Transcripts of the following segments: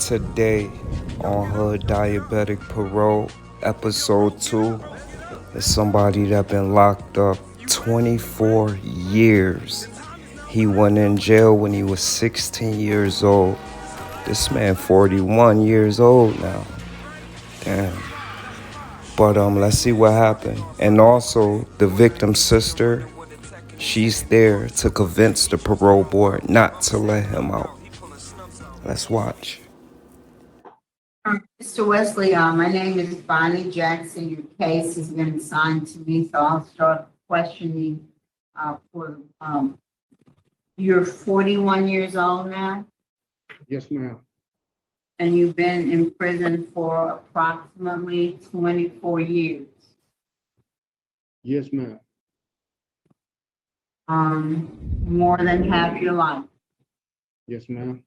Today on Hood Diabetic Parole, episode 2, is somebody that been locked up 24 years. He went in jail when he was 16 years old. This man 41 years old now. Damn. But let's see what happened. And also the victim's sister, she's there to convince the parole board not to let him out. Let's watch. Mr. Wesley, my name is Bonnie Jackson. Your case has been assigned to me, so I'll start questioning. You're 41 years old now, Yes, ma'am. and you've been in prison for approximately 24 years. Yes, ma'am. More than half your life. Yes, ma'am.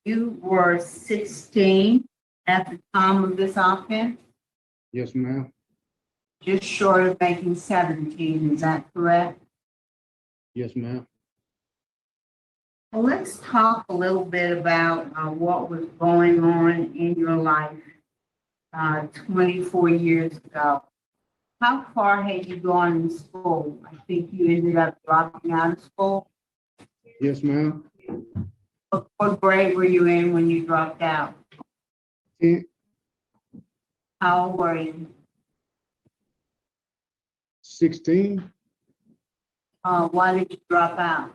You were 16 at the time of this offense, Yes, ma'am. just short of making 17. Is that correct? Yes, ma'am. Well, let's talk a little bit about what was going on in your life 24 years ago. How far had you gone in school? I think you ended up dropping out of school. Yes, ma'am. What grade were you in when you dropped out? 10, How old were you? 16. Why did you drop out?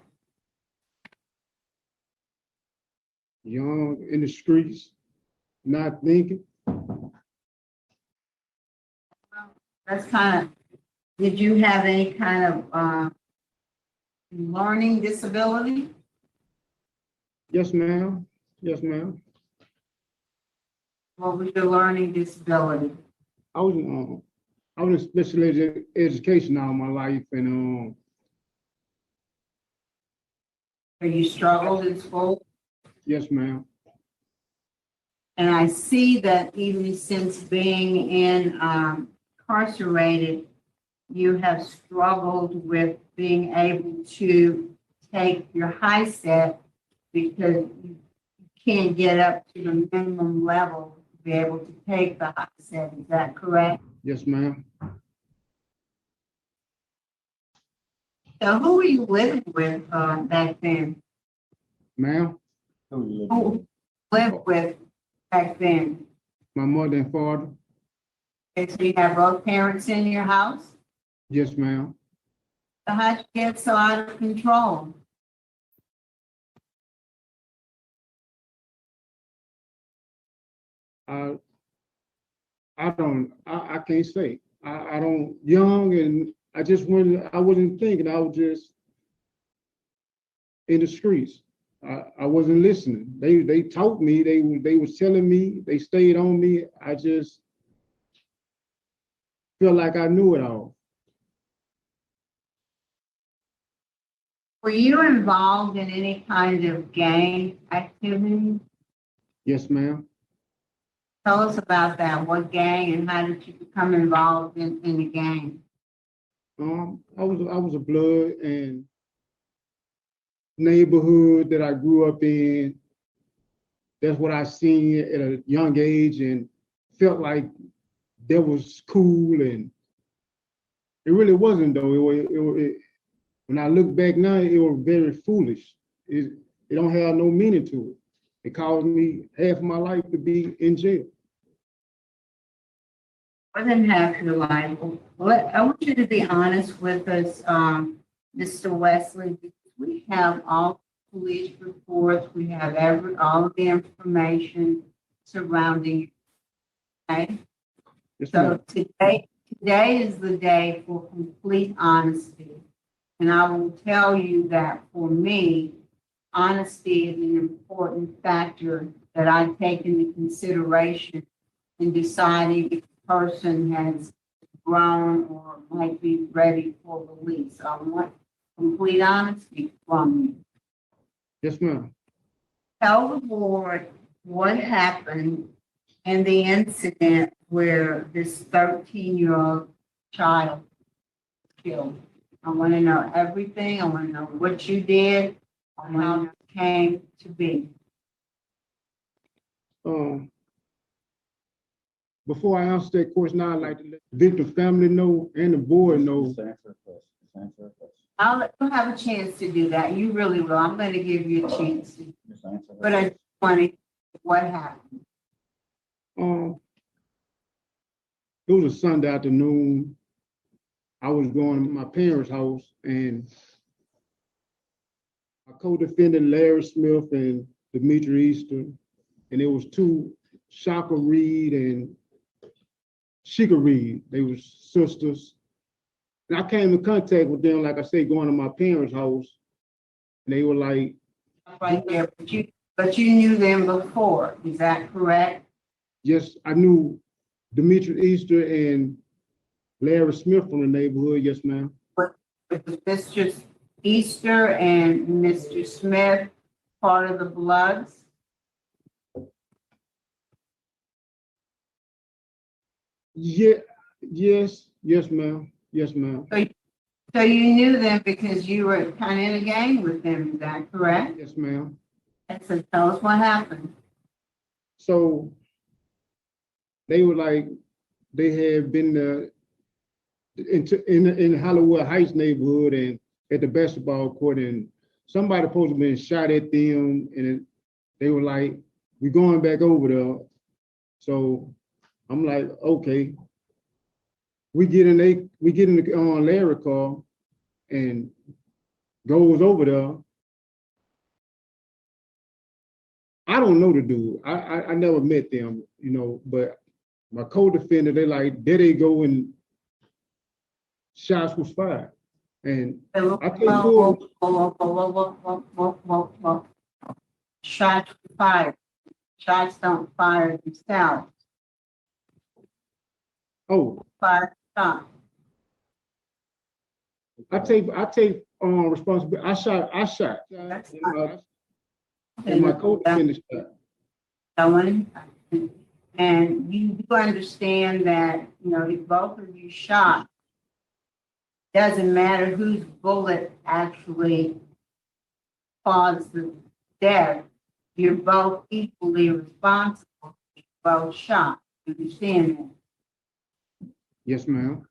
Young in the streets, not thinking. That's did you have any kind of learning disability? Yes, ma'am. Yes, ma'am. What was your learning disability? I was in special education all my life, and Or you struggled in school? yes, ma'am. And I see that even since being incarcerated, you have struggled with being able to take your high set because you can't get up to the minimum level to be able to take the high set. Is that correct? Yes, ma'am. So who were you living with back then? Ma'am, Who lived with back then? my mother and father. Okay, so you have both parents in your house? Yes, ma'am. So how'd you get so out of control? I I can't say. I don't, young, and I wasn't thinking. I was just in the streets. I wasn't listening. They taught me. They was telling me. They stayed on me. I just felt like I knew it all. Were you involved in any kind of gang activity? Yes, ma'am. Tell us about that. What gang and how did you become involved in the gang? I was a blood and neighborhood that I grew up in. That's what I seen at a young age and felt like that was cool, and it really wasn't though. When I look back now, it was very foolish. It don't have no meaning to it. It caused me half of my life to be in jail. More than half your life. I want you to be honest with us, Mr. Wesley, because we have all the police reports, we have all of the information surrounding you. Okay? Yes, So ma'am. today is the day for complete honesty. And I will tell you that for me, honesty is an important factor that I take into consideration in deciding if a person has grown or might be ready for release. I want complete honesty from you. Yes, ma'am. Tell the board what happened in the incident where this 13-year-old child was killed. I want to know everything. I want to know what you did and how it came to be. Before I answer that question, I'd like to let the victim family know and the board know. Just answer the question. Just answer the question. I'll let you have a chance to do that. You really will. I'm going to give you a chance to. Just answer the But I question. just wanted what happened. It was a Sunday afternoon. I was going to my parents' house, and my co-defendant Larry Smith and Demetri Easter, and it was two, Shaka Reed and Shika Reed. They were sisters. And I came in contact with them, like I say, going to my parents' house. And they were like, Right there, but you knew them before, is that correct? yes, I knew Demetri Easter and Larry Smith from the neighborhood. Yes, ma'am. Was Mr. Easter and Mr. Smith part of the Bloods? Yeah, yes, ma'am. Yes, ma'am. So you knew them because you were kind of in a gang with them, is that correct? Yes, ma'am. And so tell us what happened. So they were like, they had been in the Hollywood Heights neighborhood and at the basketball court, and somebody supposed to have been shot at them, and they were like, we're going back over there. So I'm like, okay. We get in the Larry car and goes over there. I don't know the dude. I never met them, you know, but my co-defendant, they like, there they go, and shots was fired. And I can't go. Shots fired. Shots don't fire themselves. Oh, Fire stop. I take responsibility. I shot. That's And my co-defendant shot. And you do understand that, you know, if both of you shot, doesn't matter whose bullet actually caused the death, you're both equally responsible. You both shot. You understand that? Yes, ma'am.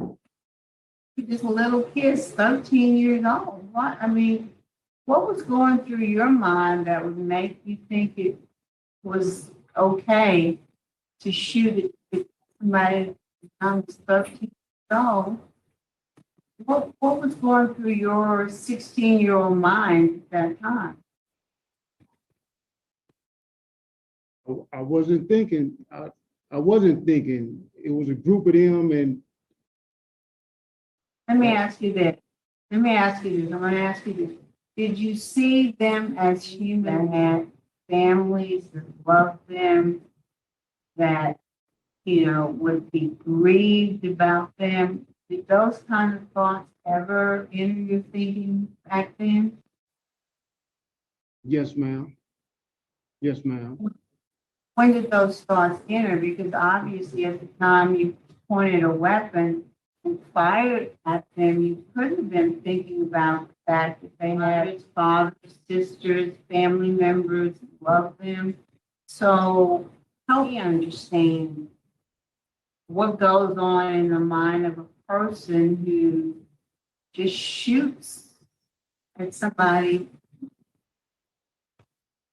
You're just a little kid, 13 years old. What? I mean, what was going through your mind that would make you think it was okay to shoot at somebody who's 13 years old? What was going through your 16-year-old mind at that time? I wasn't thinking. I wasn't thinking. It was a group of them, and Let me ask you this. I'm going to ask you this. Did you see them as human that had families that loved them, that, you know, would be grieved about them? Did those kind of thoughts ever enter your thinking back then? yes, ma'am. Yes, ma'am. When did those thoughts enter? Because obviously at the time you pointed a weapon and fired at them, you couldn't have been thinking about the fact that they had fathers, sisters, family members who loved them. So help me understand what goes on in the mind of a person who just shoots at somebody,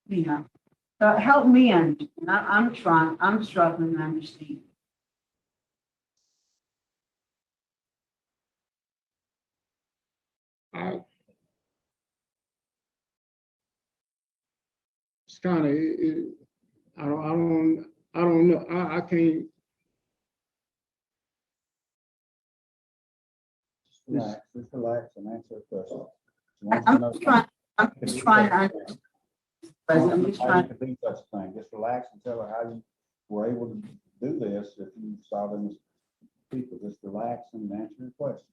you know. So help me understand. I'm struggling to understand. It's kind of. I don't know. I can't. Just relax and answer the question. I'm just trying to understand. I'm just How you trying. could do such a thing. Just relax and tell her how you were able to do this if you saw them as people. Just relax and answer your question.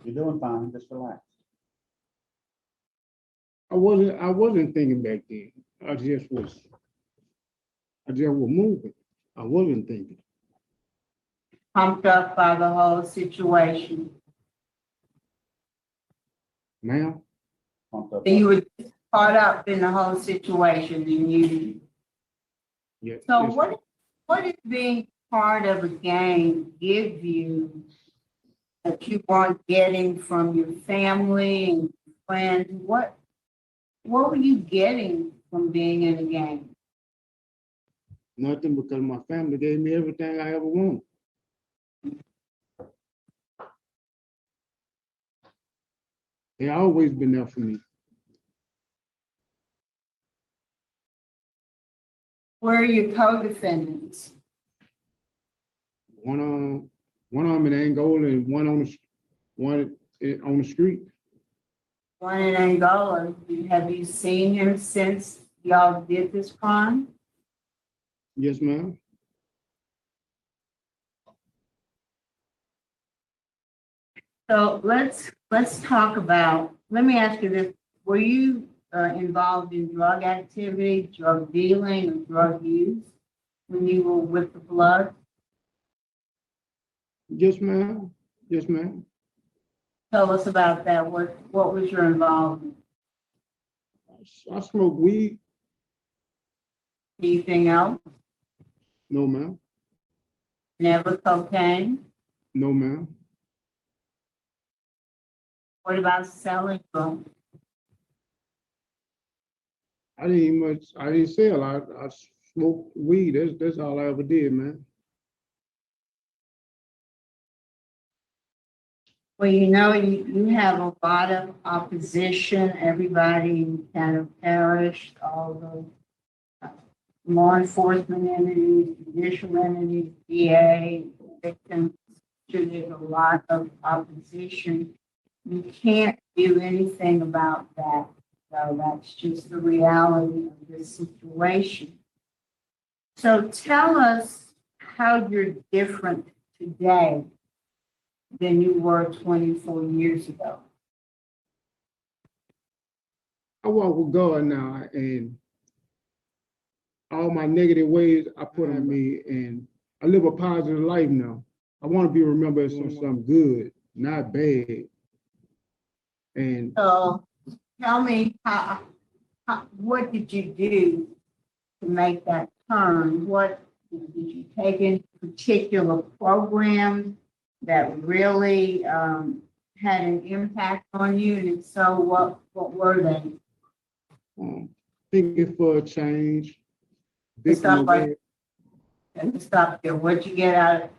You're doing fine. Just relax. I wasn't thinking back then. I just was moving. I wasn't thinking. Pumped up by the whole situation. Ma'am, Pumped up. And you were caught up in the whole situation and you Yeah. So yes, what is being part of a gang give you that you weren't getting from your family and friends? What were you getting from being in a gang? nothing, because my family gave me everything I ever wanted. They always been there for me. Where are your co-defendants? One arm in Angola and one on the street. One in Angola. Have you seen him since y'all did this crime? Yes, ma'am. So let's talk about, let me ask you this. Were you involved in drug activity, drug dealing, or drug use when you were with the blood? Yes, ma'am. Yes, ma'am. Tell us about that. What was your involvement? I smoke weed. Anything else? No, ma'am. Never cocaine? No, ma'am. What about selling drugs? I didn't sell. I smoked weed. That's all I ever did, man. Well, you have a lot of opposition. Everybody kind of perished, all the law enforcement entities, judicial entities, DA, victims. So there's a lot of opposition. You can't do anything about that. So that's just the reality of this situation. So tell us how you're different today than you were 24 years ago. I walk with God now, and all my negative ways I put on me, and I live a positive life now. I want to be remembered as something good, not bad. And So tell me what did you do to make that turn? What did you take in particular programs that really had an impact on you? And if so, what were they? thinking for a change, Let's victim stop right aware. let's stop there. What'd you get out of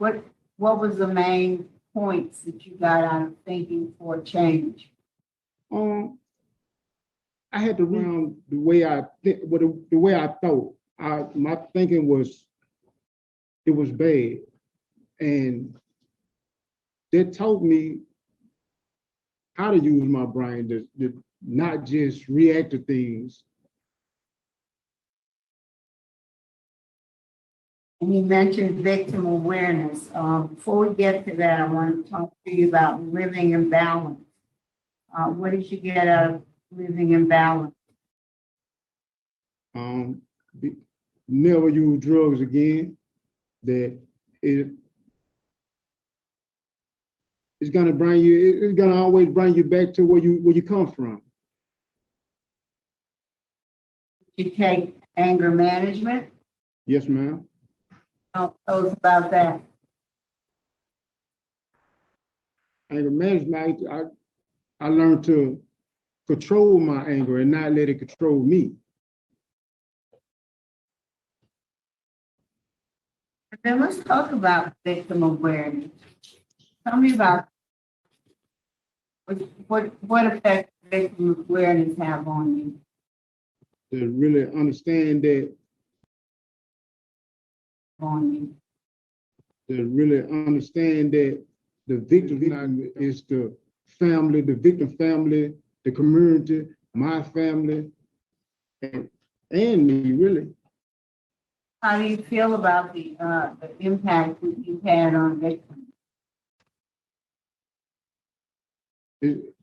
what was the main points that you got out of thinking for a change? I had to round the way I think, the way I thought. My thinking was, it was bad, and that taught me how to use my brain to not just react to things. And you mentioned victim awareness. Before we get to that, I want to talk to you about living in balance. What did you get out of living in balance? Never use drugs again. That it's gonna bring you. It's gonna always bring you back to where you come from. Did you take anger management? Yes, ma'am. Tell us about that. Anger management. I learned to control my anger and not let it control me. Then let's talk about victim awareness. Tell me about what effect victim awareness have on you. To really understand that. On you. To really understand that the victim is the family, the victim family, the community, my family, and me, really. How do you feel about the impact that you've had on victims? It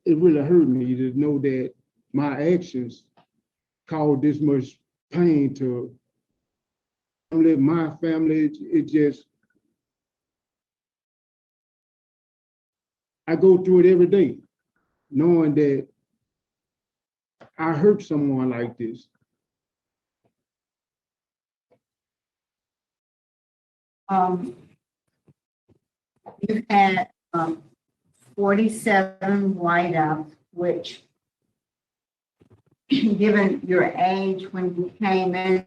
really hurt me to know that my actions caused this much pain to my family. It just, I go through it every day, knowing that I hurt someone like this. You've had 47 write-ups, which, given your age when you came in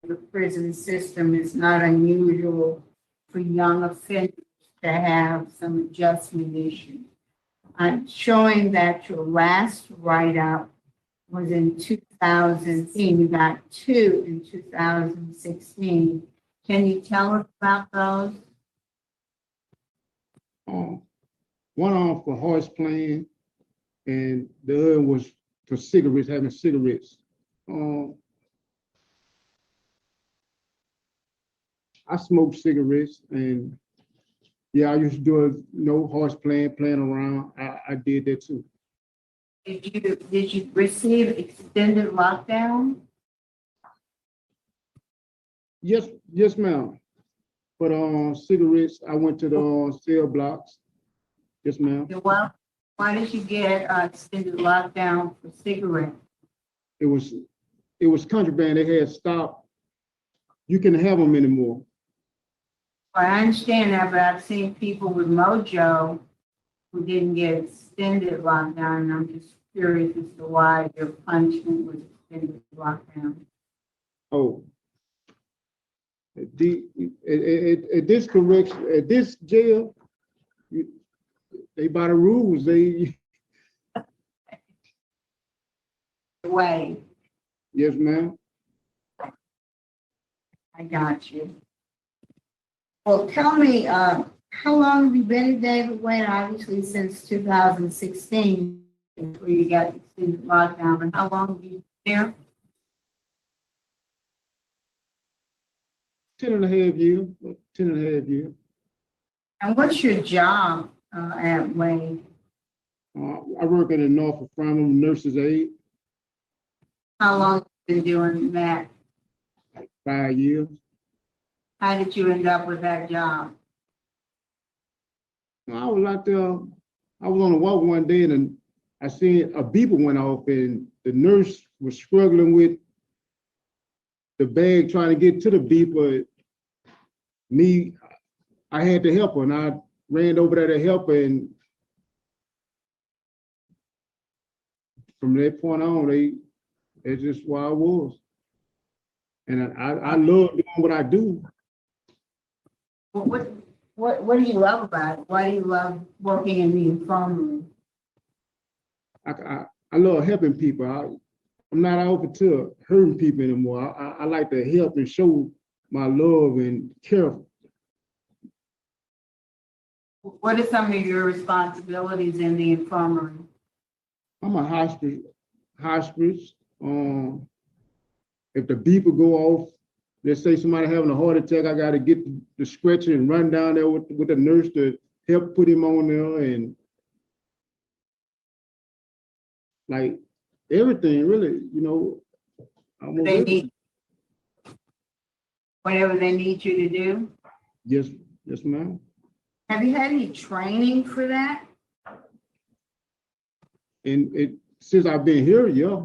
the prison system, is not unusual for young offenders to have some adjustment issues. I'm showing that your last write-up was in 2016. You got 2 in 2016. Can you tell us about those? One on for horse playing, and the other was for cigarettes, having cigarettes. I smoked cigarettes, and yeah, I used to do horse playing around. I did that too. Did you receive extended lockdown? Yes, ma'am. But cigarettes, I went to the cell blocks. Yes, ma'am. Well, why did you get extended lockdown for cigarettes? It was contraband. They had stopped. You can have them anymore. Well, I understand that, but I've seen people with Mojo who didn't get extended lockdown, and I'm just curious as to why your punishment was extended lockdown. Oh, at this correction, at this jail, they by the rules. They Way, yes, ma'am. I got you. Well, tell me, how long have you been at David Wayne? Obviously, since 2016, before you got extended lockdown, but how long have you been there? 10.5 years. 10.5 years. And what's your job at Wayne? I work at the Norfolk Farm. I'm a nurse's aide. How long have you been doing that? Like 5 years. How did you end up with that job? I was out there. I was on a walk one day, and I seen a beeper went off, and the nurse was struggling with the bag trying to get to the beeper. I had to help her, and I ran over there to help her, and from that point on, that's just where I was. And I love doing what I do. What do you love about it? Why do you love working in the infirmary? I love helping people. I'm not out to hurting people anymore. I like to help and show my love and care. What are some of your responsibilities in the infirmary? I'm a hospice. If the beeper go off, let's say somebody having a heart attack, I got to get the stretcher and run down there with the nurse to help put him on there, and like everything, really, They need whatever they need you to do. Yes, ma'am. Have you had any training for that? And since I've been here, yeah.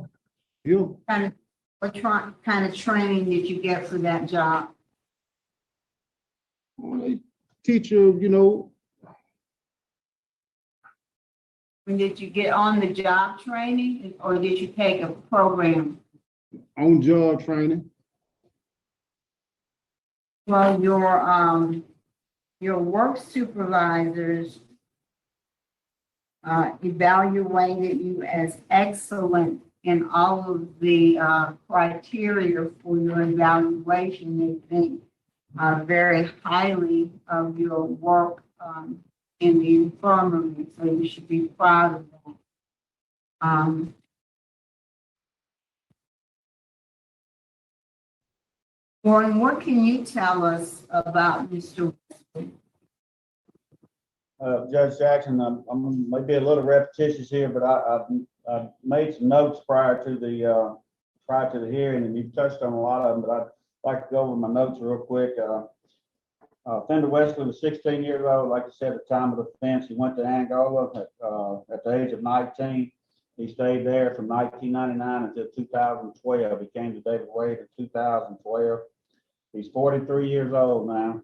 What kind of training did you get for that job? They teach you, When did you get on the job training, or did you take a program? on job training. Well, your work supervisors evaluated you as excellent in all of the criteria for your evaluation. They think very highly of your work in the infirmary, so you should be proud of that. Warren, what can you tell us about Mr. Wesley? Judge Jackson, I'm maybe a little repetitious here, but I've made some notes prior to the hearing, and you've touched on a lot of them, but I'd like to go over my notes real quick. Fender Wesley was 16 years old. Like I said, at the time of the offense, he went to Angola at the age of 19. He stayed there from 1999 until 2012. He came to David Wade in 2012. He's 43 years old now.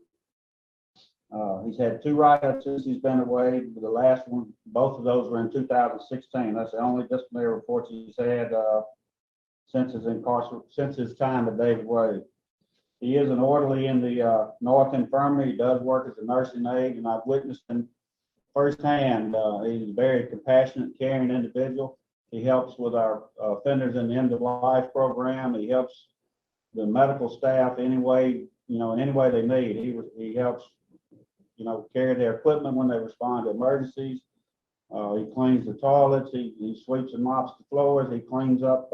He's had 2 write-ups since he's been away. The last one, both of those were in 2016. That's the only disciplinary reports he's had since his time at David Wade. He is an orderly in the North Infirmary. He does work as a nursing aide, and I've witnessed him firsthand. He's a very compassionate, caring individual. He helps with our offenders in the end of life program. He helps the medical staff any way, in any way they need. He helps, carry their equipment when they respond to emergencies. He cleans the toilets. He sweeps and mops the floors. He cleans up.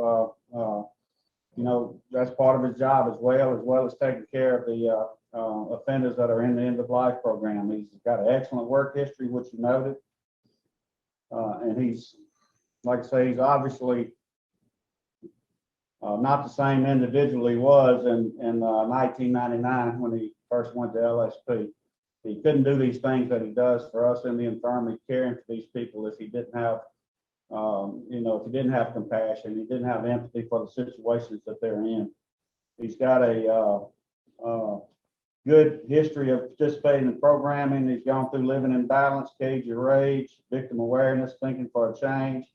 That's part of his job as well as taking care of the offenders that are in the end of life program. He's got an excellent work history, which you noted. And he's, like I say, he's obviously not the same individual he was in 1999 when he first went to LSP. He couldn't do these things that he does for us in the infirmary, caring for these people, if he didn't have, if he didn't have compassion, he didn't have empathy for the situations that they're in. He's got a good history of participating in programming. He's gone through Living in Balance, Cage Your Rage, Victim Awareness, Thinking for a Change.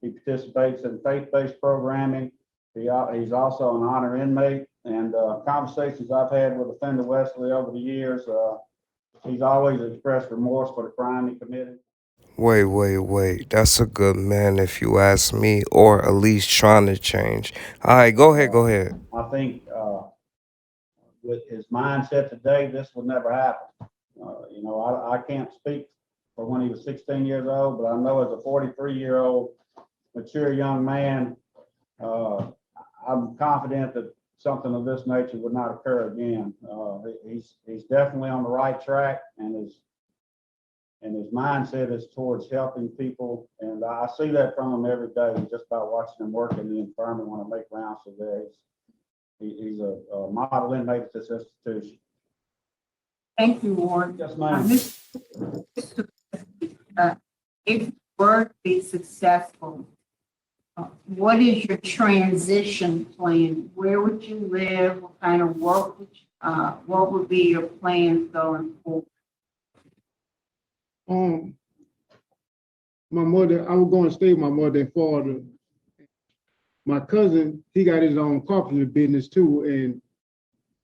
He participates in faith-based programming. He's also an honor inmate, and conversations I've had with Offender Wesley over the years, he's always expressed remorse for the crime he committed. Wait. That's a good man if you ask me, or at least trying to change. All right, go ahead. I think with his mindset today, this will never happen. I can't speak for when he was 16 years old, but I know as a 43-year-old mature young man, I'm confident that something of this nature would not occur again. He's definitely on the right track, and his mindset is towards helping people, and I see that from him every day just by watching him work in the infirmary when I make rounds of there. He's a model inmate at this institution. Thank you, Ward. Yes, ma'am. If you were to be successful, what is your transition plan? Where would you live? What kind of work what would be your plans going forward? My mother, I was going to stay with my mother and father. My cousin, he got his own carpentry business too, and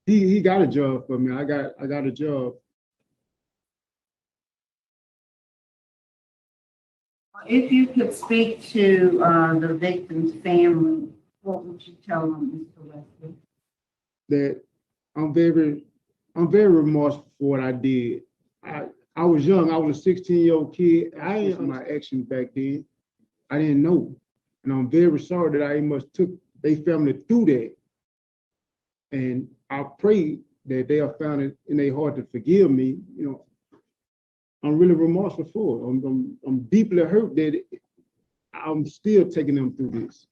he got a job for me. I got a job. If you could speak to the victim's family, what would you tell them, Mr. Wesley? That I'm very remorseful for what I did. I was young. I was a 16-year-old kid. I didn't know my actions back then. I didn't know. And I'm very sorry that I must took their family through that. And I pray that they have found it in their heart to forgive me. I'm really remorseful for it. I'm deeply hurt that I'm still taking them through this.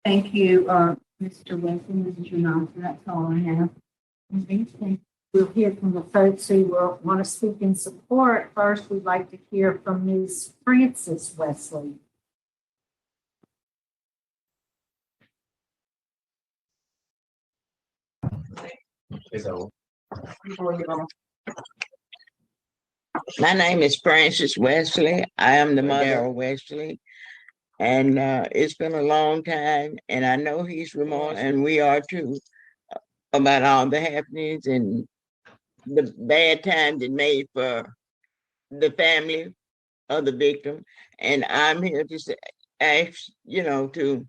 Thank you, Mr. Wesley, Mrs. Johnson. That's all I have. We'll hear from the folks who will want to speak in support. First, we'd like to hear from Ms. Frances Wesley. My name is Frances Wesley. I am the mother of Wesley. And it's been a long time, and I know he's remorseful, and we are too, about all the happenings and the bad times it made for the family of the victim. And I'm here to say, to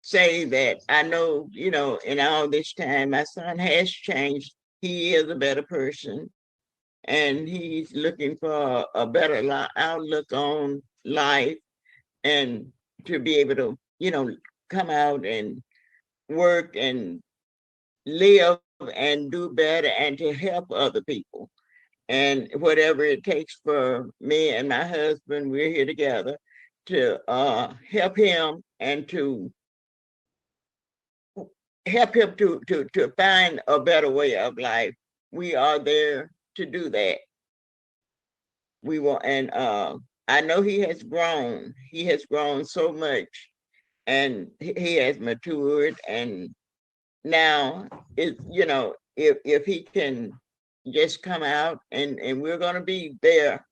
say that I know, in all this time, my son has changed. He is a better person, and he's looking for a better outlook on life, and to be able to, come out and work and live and do better and to help other people. And whatever it takes for me and my husband, we're here together to help him and to help him to find a better way of life. We are there to do that. We will, and I know he has grown. He has grown so much, and he has matured, and now if he can just come out, and we're gonna be there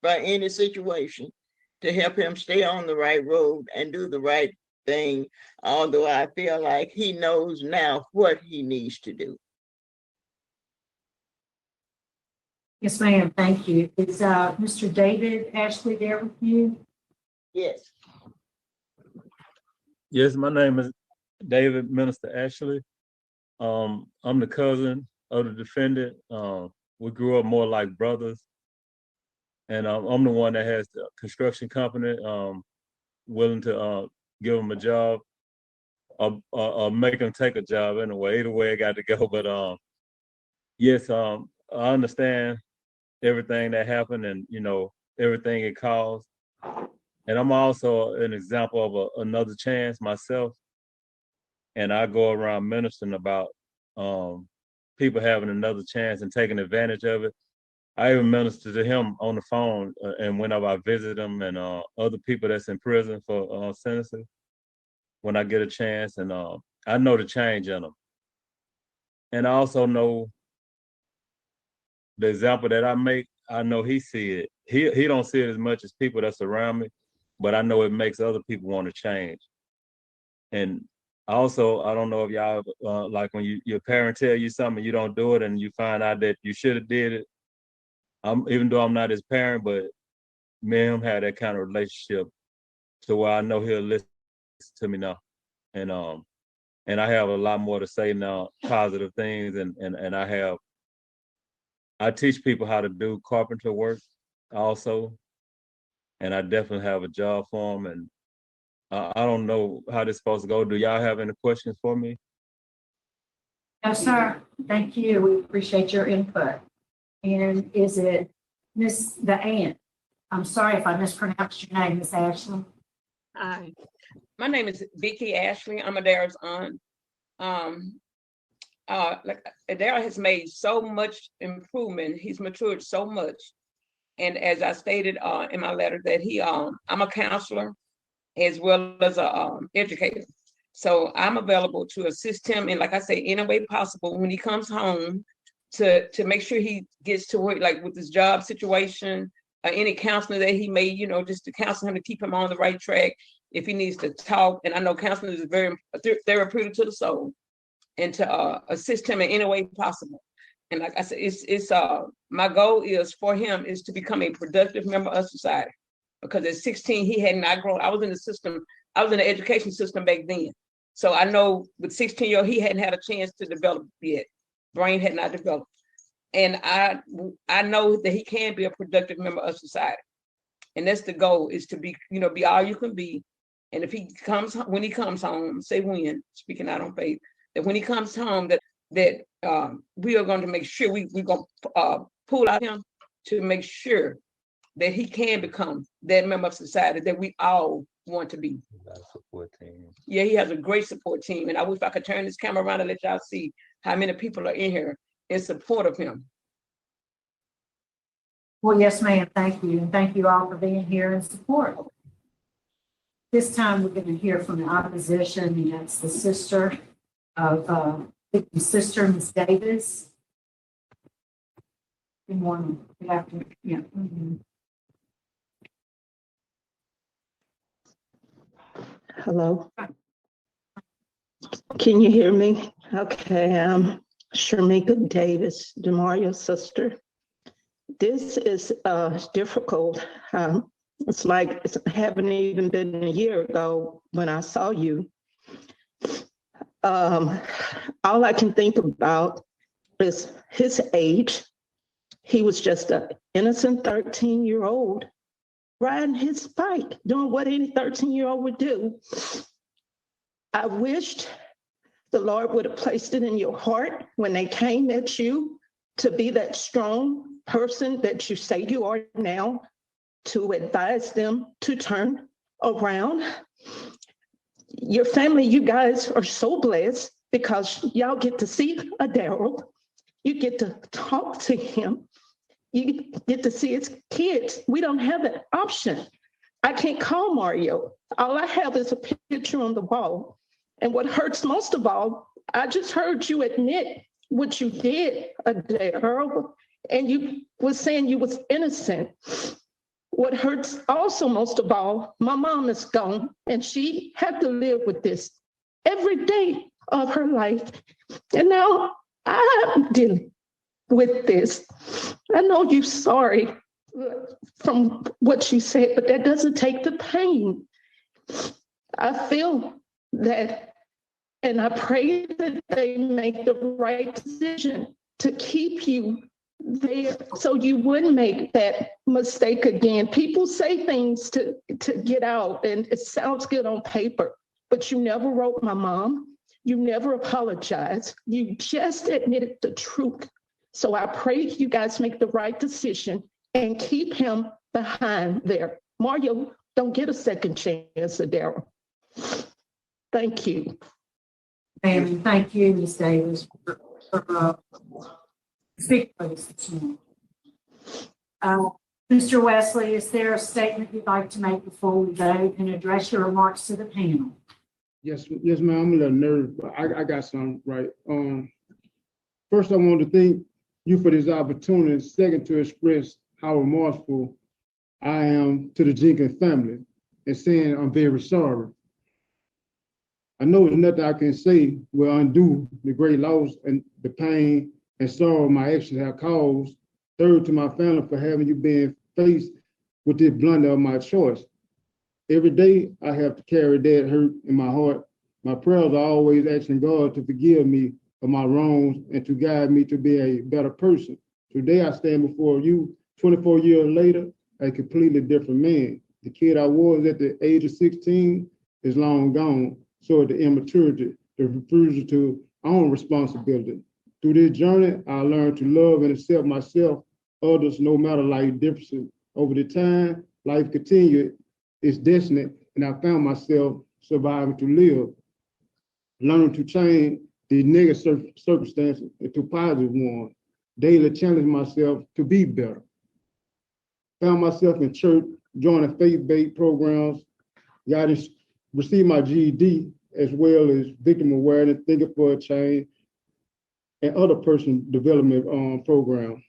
by any situation to help him stay on the right road and do the right thing, although I feel like he knows now what he needs to do. Yes, ma'am, thank you. Is Mr. David Ashley there with you? Yes. Yes, my name is David Minister Ashley. I'm the cousin of the defendant. We grew up more like brothers. And I'm the one that has the construction company, willing to give him a job or make him take a job anyway. Either way, it got to go. But yes, I understand everything that happened and, everything it caused. And I'm also an example of another chance myself. And I go around ministering about people having another chance and taking advantage of it. I even ministered to him on the phone, and whenever I visit him and other people that's in prison for sentencing, when I get a chance, and I know the change in them. And I also know the example that I make, I know he see it. He don't see it as much as people that's around me, but I know it makes other people want to change. And also, I don't know if y'all, like when your parent tell you something, you don't do it, and you find out that you should have did it. Even though I'm not his parent, but me and him had that kind of relationship to where I know he'll listen to me now. And I have a lot more to say now, positive things, and I teach people how to do carpenter work also. And I definitely have a job for them. And I don't know how this is supposed to go. Do y'all have any questions for me? No, sir. Thank you. We appreciate your input. And is it the aunt? I'm sorry if I mispronounced your name, Miss Ashley. Hi, my name is Vicki Ashley. I'm Adara's aunt. Like Adara has made so much improvement. He's matured so much. And as I stated in my letter that I'm a counselor as well as a educator. So I'm available to assist him in, like I say, any way possible when he comes home to make sure he gets to work, like with his job situation, any counseling that he may, just to counsel him to keep him on the right track. If he needs to talk, and I know counseling is very therapeutic to the soul, and to assist him in any way possible. And like I said, it's my goal is for him is to become a productive member of society. Because at 16, he had not grown. I was in the system, I was in the education system back then. So I know with 16-year-old, he hadn't had a chance to develop yet. Brain had not developed. And I know that he can be a productive member of society. And that's the goal, is to be, be all you can be. And if when he comes home, say when, speaking out on faith, that when he comes home, that we are going to make sure we're going to pull out him to make sure that he can become that member of society that we all want to be. Support team. Yeah, he has a great support team. And I wish I could turn this camera around and let y'all see how many people are in here in support of him. Well, yes, ma'am. Thank you. And thank you all for being here in support. This time we're going to hear from the opposition, and that's the sister of victim's sister, Ms. Davis. Good morning. Good afternoon. Yeah. Mm-hmm. Hello. Can you hear me? Okay, I'm Sharmika Davis, Demario's sister. This is difficult. It's like it haven't even been a year ago when I saw you. All I can think about is his age. He was just an innocent 13-year-old riding his bike, doing what any 13-year-old would do. I wished the Lord would have placed it in your heart when they came at you to be that strong person that you say you are now, to advise them to turn around. Your family, you guys are so blessed because y'all get to see Daryl. You get to talk to him. You get to see his kids. We don't have that option. I can't call Mario. All I have is a picture on the wall. And what hurts most of all, I just heard you admit what you did a day earlier, and you was saying you was innocent. What hurts also most of all, my mom is gone, and she had to live with this every day of her life. And now I'm dealing with this. I know you're sorry from what you said, but that doesn't take the pain. I feel that, and I pray that they make the right decision to keep you there so you wouldn't make that mistake again. People say things to get out, and it sounds good on paper, but you never wrote my mom. You never apologized. You just admitted the truth. So I pray you guys make the right decision and keep him behind there. Mario, don't get a second chance at Daryl. Thank you. And thank you, Ms. Davis, for speaking for this this morning. Mr. Wesley, is there a statement you'd like to make before we vote and address your remarks to the panel? Yes, ma'am. I'm a little nervous, but I got something right. First, I want to thank you for this opportunity. Second, to express how remorseful I am to the Jenkins family and saying I'm very sorry. I know there's nothing I can say will undo the great loss and the pain and sorrow my actions have caused. Third, to my family for having you been faced with this blunder of my choice. Every day I have to carry that hurt in my heart. My prayers are always asking God to forgive me of my wrongs and to guide me to be a better person. Today I stand before you 24 years later, a completely different man. The kid I was at the age of 16 is long gone. So the immaturity, the refusal to own responsibility. Through this journey, I learned to love and accept myself, others, no matter life differences. Over the time, life continued its destiny, and I found myself surviving to live, learning to change the negative circumstances into positive ones, daily challenge myself to be better. Found myself in church, joining faith-based programs, received my GED, as well as victim awareness, thinking for a change, and other personal development programs.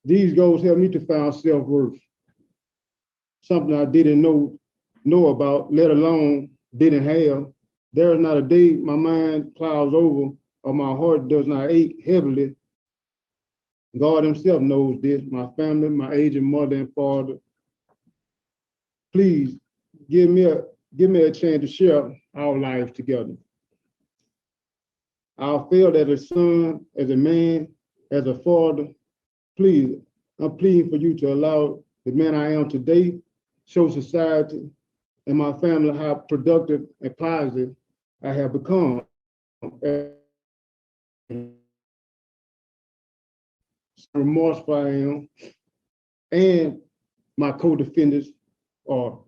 These goals helped me to find self-worth, something I didn't know about, let alone didn't have. There is not a day my mind clouds over or my heart does not ache heavily. God himself knows this, my family, my aging mother and father. Please give me a chance to share our lives together. I'll fail as a son, as a man, as a father. Please, I'm pleading for you to allow the man I am today, show society and my family how productive and positive I have become. Remorseful I am, and my co-defendants are.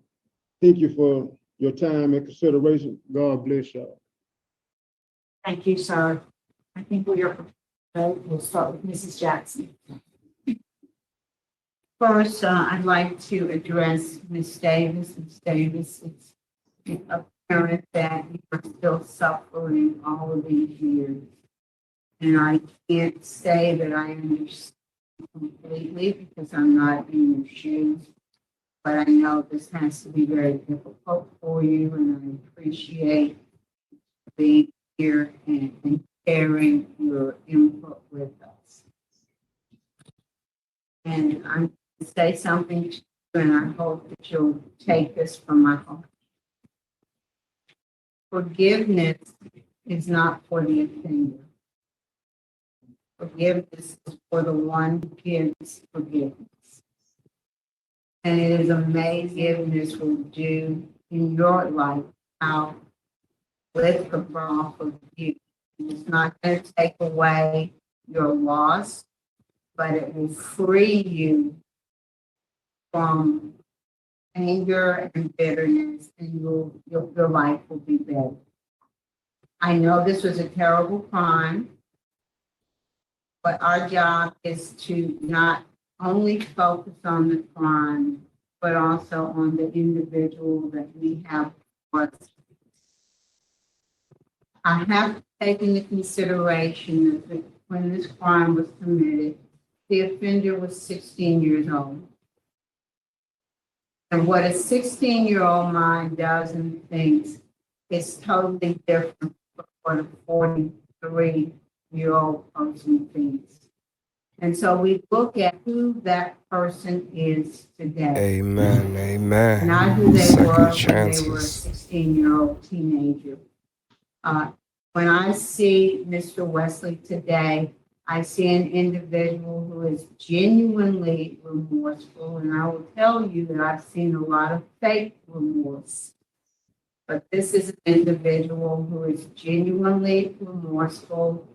Thank you for your time and consideration. God bless y'all. Thank you, sir. I think we are prepared. We'll start with Mrs. Jackson. First, I'd like to address Ms. Davis. Ms. Davis, it's apparent that you are still suffering all of these years. And I can't say that I understand completely because I'm not in your shoes. But I know this has to be very difficult for you, and I appreciate being here and sharing your input with us. And I'm going to say something to you, and I hope that you'll take this from my heart. Forgiveness is not for the offender. Forgiveness is for the one who gives forgiveness. And it is amazing forgiveness will do in your life how lift the burden off of you. It's not going to take away your loss, but it will free you from anger and bitterness, and your life will be better. I know this was a terrible crime, but our job is to not only focus on the crime, but also on the individual that we have. I have to take into consideration that when this crime was committed, the offender was 16 years old. And what a 16-year-old mind does and thinks is totally different from what a 43-year-old person thinks. And so we look at who that person is today, Amen. Amen. not who they Second were when they chances. were a 16-year-old teenager. When I see Mr. Wesley today, I see an individual who is genuinely remorseful, and I will tell you that I've seen a lot of fake remorse. But this is an individual who is genuinely remorseful.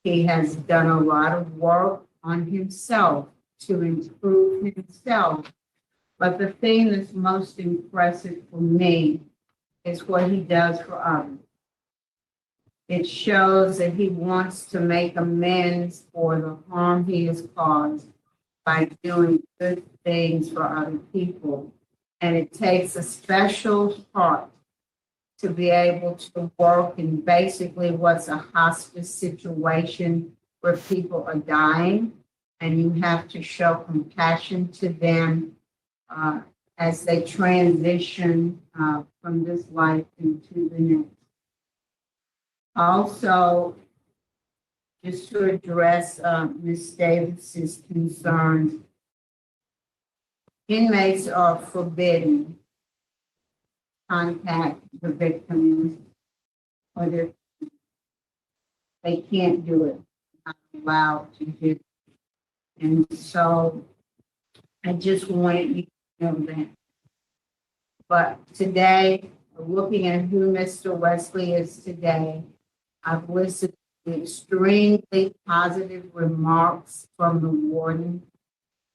He has done a lot of work on himself to improve himself. But the thing that's most impressive for me is what he does for others. It shows that he wants to make amends for the harm he has caused by doing good things for other people. And it takes a special heart to be able to work in basically what's a hospice situation where people are dying, and you have to show compassion to them as they transition from this life into the next. Also, just to address Ms. Davis's concerns, inmates are forbidden contact the victims, or they can't do it, not allowed to do it. And so I just wanted you to know that. But today, looking at who Mr. Wesley is today, I've listened to extremely positive remarks from the warden.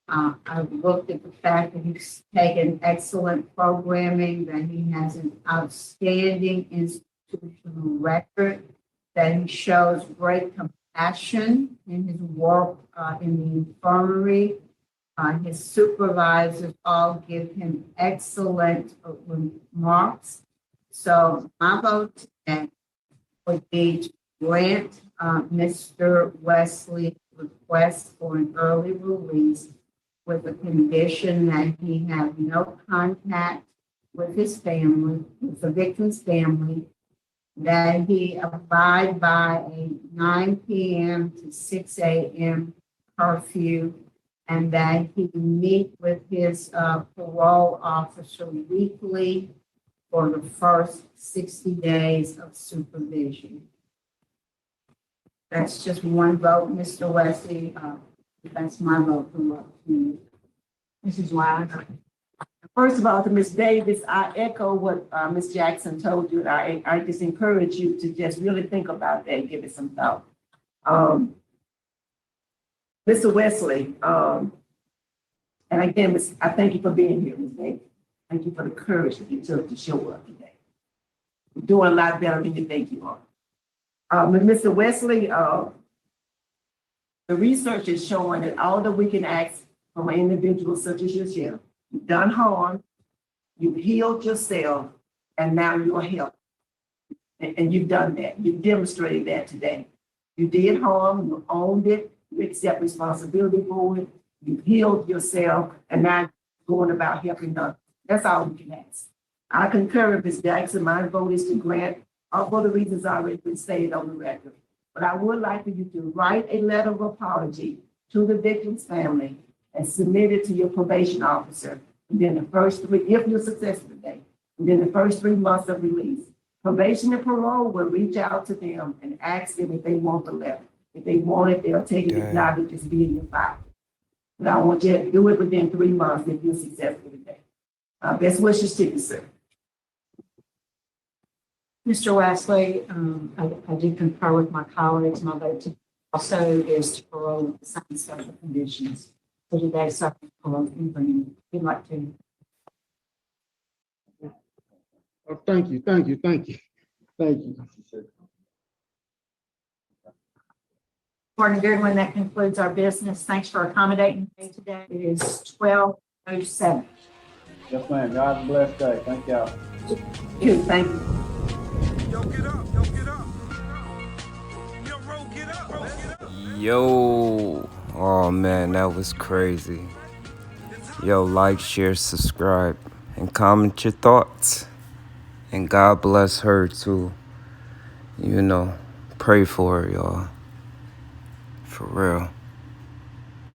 I've looked at the fact that he's taken excellent programming, that he has an outstanding institutional record, that he shows great compassion in his work in the infirmary. His supervisors all give him excellent remarks. So my vote today would be to grant Mr. Wesley's request for an early release with the condition that he have no contact with his family, with the victim's family, that he abide by a 9 p.m. to 6 a.m. curfew, and that he meet with his parole officer weekly for the first 60 days of supervision. That's just one vote, Mr. Wesley. That's my vote for you. Mrs. Wise. First of all, to Ms. Davis, I echo what Ms. Jackson told you. And I just encourage you to just really think about that and give it some thought. Mr. Wesley, and again, I thank you for being here, Ms. Davis. Thank you for the courage that you took to show up today. You're doing a lot better than you think you are. Mr. Wesley, the research is showing that all that we can ask from an individual such as yourself, you've done harm, you've healed yourself, and now you're healthy. And you've done that. You've demonstrated that today. You did harm, you owned it, you accept responsibility for it, you've healed yourself, and now you're going about helping others. That's all we can ask. I concur with Ms. Jackson. My vote is to grant, all for the reasons already been stated on the record. But I would like for you to write a letter of apology to the victim's family and submit it to your probation officer. And then the first 3, if you're successful today, and then the first 3 months of release, probation and parole will reach out to them and ask them if they want the letter. If they want it, they'll take it. If not, it'll just be in your file. But I want you to do it within 3 months if you're successful today. Best wishes to you, sir. Mr. Wesley, I do concur with my colleagues. My vote also is to parole with the same special conditions. So today, subject to parole agreement. If you'd like to. Thank you. Morning, everyone. That concludes our business. Thanks for accommodating me today. It is 12:07. Yes, ma'am. God have a blessed day. Thank y'all. Thank you. Yo, get up. Yo, get up. Yo, Ro, get up. Yo. Oh man, that was crazy. Yo, like, share, subscribe, and comment your thoughts. And God bless her too. You know, pray for her, y'all. For real.